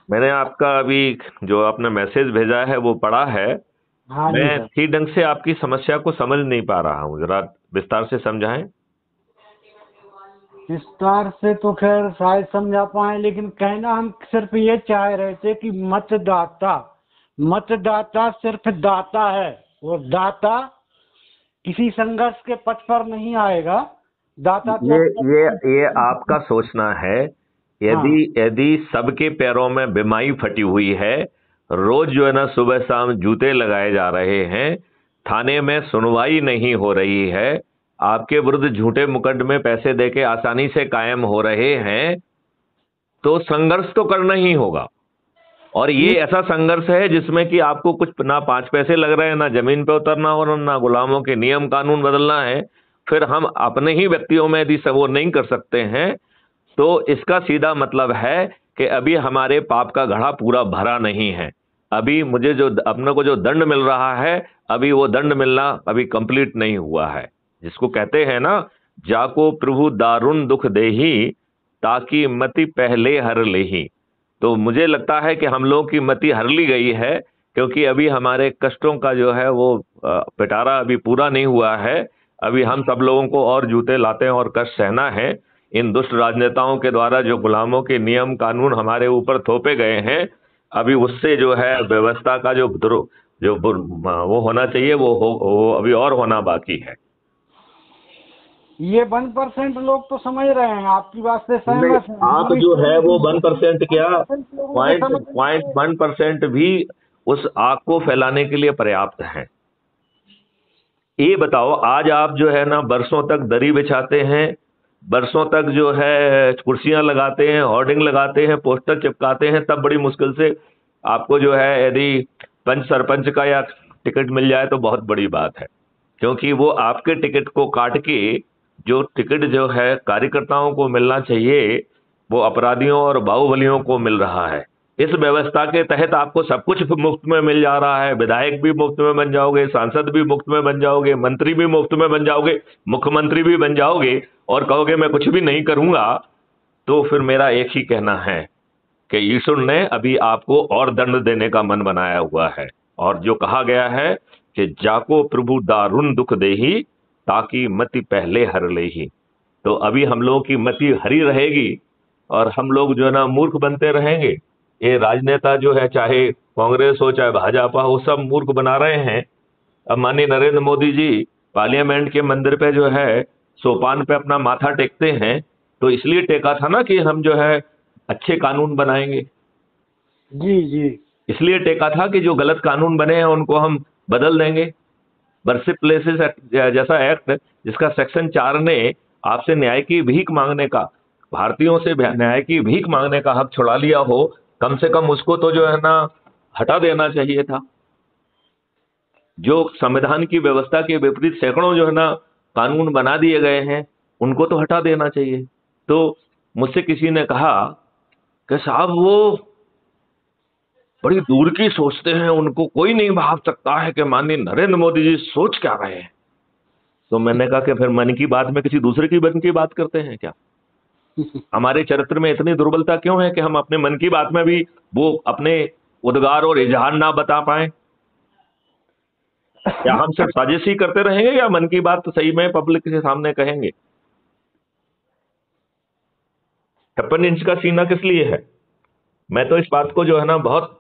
मैंने आपका अभी जो आपने मैसेज भेजा है वो पढ़ा है। हाँ जी मैं सर। ठीक ढंग से आपकी समस्या को समझ नहीं पा रहा हूँ, जरा विस्तार से समझाएं। विस्तार से तो खैर शायद समझा पाए, लेकिन कहना हम सिर्फ ये चाह रहे थे कि मतदाता, मतदाता सिर्फ दाता है। वो दाता किसी संघर्ष के पथ पर नहीं आएगा। दाता तो ये अपने ये काम ये से आपका सोचना है। यदि हाँ। यदि सबके पैरों में बिमाई फटी हुई है, रोज जो है ना सुबह शाम जूते लगाए जा रहे हैं, थाने में सुनवाई नहीं हो रही है, आपके विरुद्ध झूठे मुकदमे पैसे देके आसानी से कायम हो रहे हैं, तो संघर्ष तो करना ही होगा। और ये ये ऐसा संघर्ष है जिसमें कि आपको कुछ ना 5 पैसे लग रहे हैं, ना जमीन पे उतरना हो, ना गुलामों के नियम कानून बदलना है। फिर हम अपने ही व्यक्तियों में यदि सब वो नहीं कर सकते हैं, तो इसका सीधा मतलब है कि अभी हमारे पाप का घड़ा पूरा भरा नहीं है। अभी मुझे जो अपने को जो दंड मिल रहा है, अभी वो दंड मिलना अभी कंप्लीट नहीं हुआ है। जिसको कहते हैं ना, जाको प्रभु दारुण दुख देही, ताकि मति पहले हर लेही। तो मुझे लगता है कि हम लोगों की मति हर ली गई है, क्योंकि अभी हमारे कष्टों का जो है वो पिटारा अभी पूरा नहीं हुआ है। अभी हम सब लोगों को और जूते लाते हैं और कष्ट सहना है। इन दुष्ट राजनेताओं के द्वारा जो गुलामों के नियम कानून हमारे ऊपर थोपे गए हैं, अभी उससे जो है व्यवस्था का जो वो होना चाहिए, वो अभी और होना बाकी है। ये 1% लोग तो समझ रहे हैं, आपकी बात से नहीं, सहमत हैं, आप हमारी जो है वो सहमति है। 1% वन क्या, परसेंट लोगों के पॉइंट समझने पॉइंट से 1% भी उस आग को फैलाने के लिए पर्याप्त है। ये बताओ, आज आप जो है ना बरसों तक दरी बिछाते हैं, बरसों तक जो है कुर्सियां लगाते हैं, होर्डिंग लगाते हैं, पोस्टर चिपकाते हैं, तब बड़ी मुश्किल से आपको जो है यदि पंच सरपंच का या टिकट मिल जाए तो बहुत बड़ी बात है। क्योंकि वो आपके टिकट को काट के, जो टिकट जो है कार्यकर्ताओं को मिलना चाहिए, वो अपराधियों और बाहुबलियों को मिल रहा है। इस व्यवस्था के तहत आपको सब कुछ मुफ्त में मिल जा रहा है। विधायक भी मुफ्त में बन जाओगे, सांसद भी मुफ्त में बन जाओगे, मंत्री भी मुफ्त में बन जाओगे, मुख्यमंत्री भी बन जाओगे, और कहोगे मैं कुछ भी नहीं करूंगा। तो फिर मेरा एक ही कहना है कि ईश्वर ने अभी आपको और दंड देने का मन बनाया हुआ है। और जो कहा गया है कि जाको प्रभु दारुण दुख देही, ताकि मति पहले हर लेही। तो अभी हम लोगों की मति हरी रहेगी, और हम लोग जो है ना मूर्ख बनते रहेंगे। ये राजनेता जो है, चाहे कांग्रेस हो चाहे भाजपा हो, सब मूर्ख बना रहे हैं। अब माननीय नरेंद्र मोदी जी पार्लियामेंट के मंदिर पे जो है सोपान पे अपना माथा टेकते हैं, तो इसलिए टेका था ना कि हम जो है अच्छे कानून बनाएंगे। जी जी। इसलिए टेका था कि जो गलत कानून बने हैं उनको हम बदल देंगे। वर्शिप प्लेसेस जैसा एक्ट, जिसका सेक्शन 4 ने आपसे न्याय की भीख मांगने का, भारतीयों से न्याय की भीख मांगने का हक छुड़ा लिया हो, कम से कम उसको तो जो है ना हटा देना चाहिए था। जो संविधान की व्यवस्था के विपरीत सैकड़ों जो है ना कानून बना दिए गए हैं, उनको तो हटा देना चाहिए। तो मुझसे किसी ने कहा कि साहब वो बड़ी दूर की सोचते हैं, उनको कोई नहीं भाप सकता है कि माननीय नरेंद्र मोदी जी सोच क्या रहे हैं। तो मैंने कहा कि फिर मन की बात में किसी दूसरे की मन की बात करते हैं क्या? हमारे चरित्र में इतनी दुर्बलता क्यों है कि हम अपने मन की बात में भी वो अपने उद्गार और इजहार ना बता पाए? क्या हम सिर्फ साजिश ही करते रहेंगे, या मन की बात तो सही में पब्लिक के सामने कहेंगे? 56 इंच का सीना किस लिए है? मैं तो इस बात को जो है ना बहुत,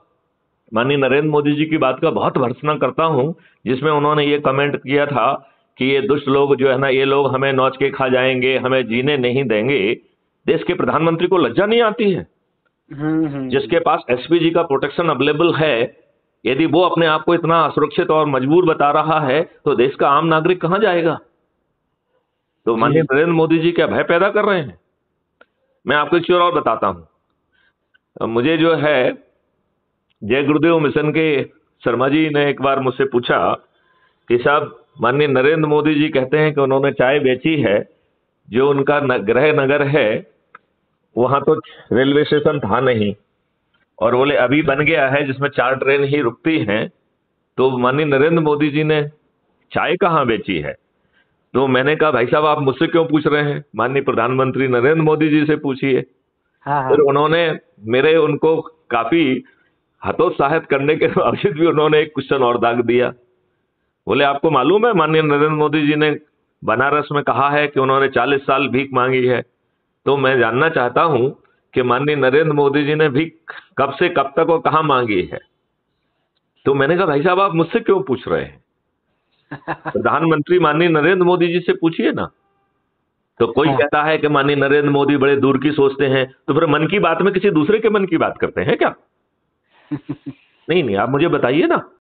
माननीय नरेंद्र मोदी जी की बात का बहुत भर्त्सना करता हूं, जिसमें उन्होंने ये कमेंट किया था कि ये दुष्ट लोग जो है ना, ये लोग हमें नौच के खा जाएंगे, हमें जीने नहीं देंगे। देश के प्रधानमंत्री को लज्जा नहीं आती है? हम्म। जिसके पास एसपीजी का प्रोटेक्शन अवेलेबल है, यदि वो अपने आप को इतना असुरक्षित और मजबूर बता रहा है, तो देश का आम नागरिक कहां जाएगा? तो माननीय जी नरेंद्र मोदी जी क्या भय पैदा कर रहे हैं? मैं आपको एक चीज और बताता हूं। मुझे जो है जय गुरुदेव मिशन के शर्मा जी ने एक बार मुझसे पूछा कि साहब, माननीय नरेंद्र मोदी जी कहते हैं कि उन्होंने चाय बेची है, जो उनका गृह नगर है वहां तो रेलवे स्टेशन था नहीं, और बोले अभी बन गया है जिसमें 4 ट्रेन ही रुकती हैं। तो माननीय नरेंद्र मोदी जी ने चाय कहाँ बेची है? तो मैंने कहा भाई साहब, आप मुझसे क्यों पूछ रहे हैं, माननीय प्रधानमंत्री नरेंद्र मोदी जी से पूछिए। हाँ फिर हाँ। उन्होंने मेरे उनको काफी हतोत्साहित करने के बावजूद भी उन्होंने एक क्वेश्चन और दाग दिया। बोले आपको मालूम है माननीय नरेंद्र मोदी जी ने बनारस में कहा है कि उन्होंने 40 साल भीख मांगी है, तो मैं जानना चाहता हूं कि माननीय नरेंद्र मोदी जी ने भीख कब से कब तक और कहां मांगी है। तो मैंने कहा भाई साहब आप मुझसे क्यों पूछ रहे हैं, प्रधानमंत्री माननीय नरेंद्र मोदी जी से पूछिए ना। तो कोई कहता है कि माननीय नरेंद्र मोदी बड़े दूर की सोचते हैं, तो फिर मन की बात में किसी दूसरे के मन की बात करते हैं क्या? नहीं नहीं, आप मुझे बताइए ना।